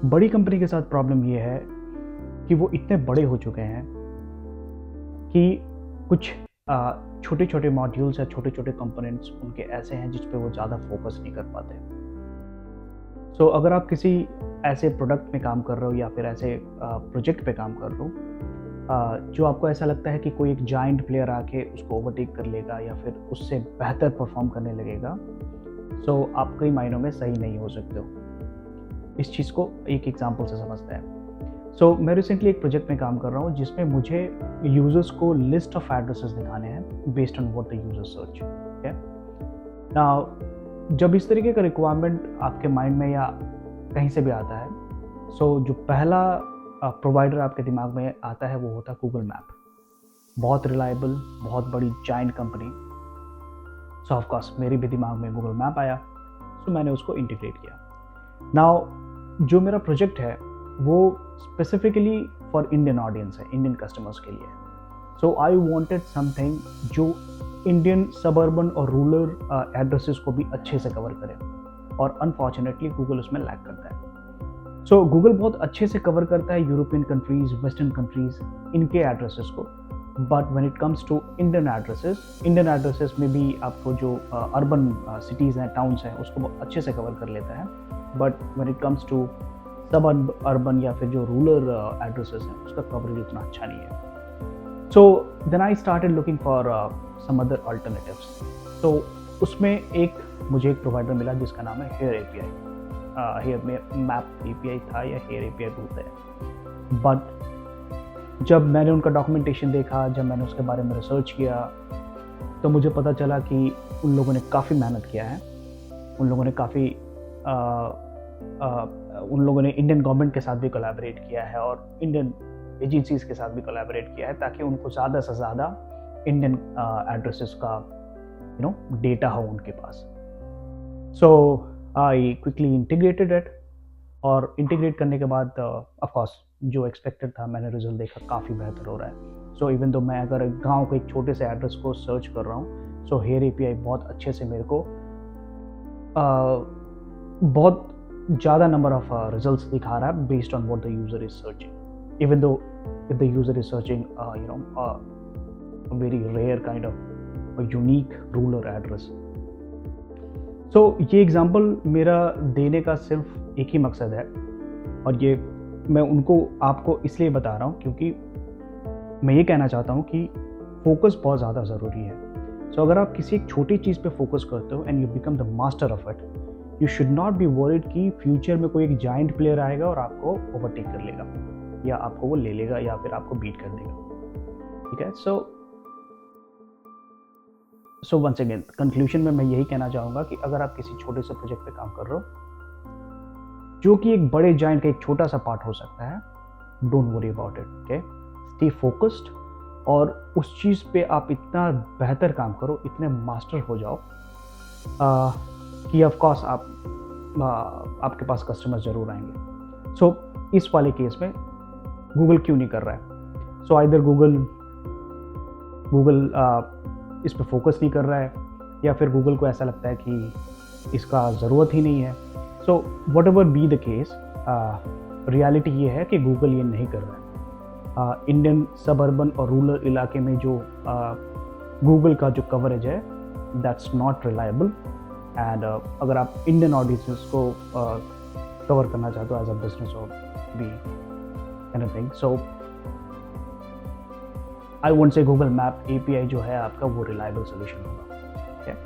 बड़ी कंपनी के साथ प्रॉब्लम ये है कि वो इतने बड़े हो चुके हैं कि कुछ छोटे छोटे मॉड्यूल्स या छोटे छोटे कंपोनेंट्स उनके ऐसे हैं जिस पे वो ज़्यादा फोकस नहीं कर पाते। सो अगर आप किसी ऐसे प्रोडक्ट में काम कर रहे हो या फिर ऐसे प्रोजेक्ट पे काम कर रहे हो जो आपको ऐसा लगता है कि कोई एक जाइंट प्लेयर आके उसको ओवरटेक कर लेगा या फिर उससे बेहतर परफॉर्म करने लगेगा, सो आप कई मायनों में सही नहीं हो सकते हो। इस चीज़ को एक एग्जांपल से समझते हैं। सो मैं रिसेंटली एक प्रोजेक्ट में काम कर रहा हूँ जिसमें मुझे यूज़र्स को लिस्ट ऑफ एड्रेसेस दिखाने हैं based on what the user search. Okay, now जब इस तरीके का रिक्वायरमेंट आपके माइंड में या कहीं से भी आता है, सो जो पहला प्रोवाइडर आपके दिमाग में आता है वो होता है गूगल मैप। बहुत रिलायबल, बहुत बड़ी giant company. So of course मेरे भी दिमाग में गूगल मैप आया, सो मैंने उसको इंटीग्रेट किया। नाउ जो मेरा प्रोजेक्ट है वो स्पेसिफिकली फॉर इंडियन ऑडियंस है, इंडियन कस्टमर्स के लिए। सो आई वांटेड समथिंग जो इंडियन सबर्बन और रूरल एड्रेसेस को भी अच्छे से कवर करे, और अनफॉर्चुनेटली गूगल उसमें लैग करता है। सो गूगल बहुत अच्छे से कवर करता है यूरोपियन कंट्रीज, वेस्टर्न कंट्रीज, इनके एड्रेसेस को, but when it comes to Indian addresses में भी आपको जो अर्बन सिटीज़ हैं, टाउन्स हैं, उसको बहुत अच्छे से कवर कर लेता है, but when it comes to suburban या फिर जो रूरल एड्रेसेस हैं उसका कवरेज उतना अच्छा नहीं है। So then I started looking for some other alternatives. तो उसमें मुझे एक प्रोवाइडर मिला जिसका नाम है हेयर API। हेयर में मैप API था या हेयर API बोलते हैं। बट जब मैंने उनका डॉक्यूमेंटेशन देखा, जब मैंने उसके बारे में रिसर्च किया, तो मुझे पता चला कि उन लोगों ने काफ़ी मेहनत किया है। उन लोगों ने इंडियन गवर्नमेंट के साथ भी कोलैबोरेट किया है और इंडियन एजेंसीज के साथ भी कोलैबोरेट किया है ताकि उनको ज़्यादा से ज़्यादा इंडियन एड्रेसेस का डेटा हो उनके पास। सो आई क्विकली इंटीग्रेटेड इट, और इंटीग्रेट करने के बाद ऑफ कोर्स जो एक्सपेक्टेड था मैंने रिजल्ट देखा, काफ़ी बेहतर हो रहा है। सो इवन तो मैं अगर गांव के एक छोटे से एड्रेस को सर्च कर रहा हूँ, सो हेयर API बहुत अच्छे से मेरे को बहुत ज़्यादा नंबर ऑफ रिजल्ट्स दिखा रहा है based on what the user is searching, even though if the user is searching very rare kind of unique rural address. So ये एग्जांपल मेरा देने का सिर्फ एक ही मकसद है, और ये मैं आपको इसलिए बता रहा हूँ क्योंकि मैं ये कहना चाहता हूँ कि फोकस बहुत ज़्यादा ज़रूरी है। सो अगर आप किसी एक छोटी चीज़ पे फोकस करते हो and you become the master of it, you should not be worried कि फ्यूचर में कोई एक जाइंट प्लेयर आएगा और आपको ओवरटेक कर लेगा या आपको वो ले लेगा या फिर आपको बीट कर देगा। ठीक है, सो वंस अगेन कंक्लूजन में मैं यही कहना चाहूँगा कि अगर आप किसी छोटे से प्रोजेक्ट पे काम कर रहे हो जो कि एक बड़े जाइंट का एक छोटा सा पार्ट हो सकता है, don't worry about it. Okay, stay focused, और उस चीज़ पे आप इतना बेहतर काम करो, इतने मास्टर हो जाओ कि ऑफ कोर्स आपके पास कस्टमर ज़रूर आएंगे। सो इस वाले केस में गूगल क्यों नहीं कर रहा है? सो आइदर गूगल इस पे फोकस नहीं कर रहा है, या फिर गूगल को ऐसा लगता है कि इसका ज़रूरत ही नहीं है। So what ever be the case, reality ये है कि गूगल ये नहीं कर रहा है। इंडियन सबअर्बन और रूरल इलाके में जो गूगल का जो कवरेज है, दैट्स नॉट रिलायबल। एंड अगर आप इंडियन ऑडियंसेस को कवर करना चाहते हो एज अ बिजनेस और be anything, so I won't say Google map API जो है आपका वो रिलायबल सोल्यूशन होगा।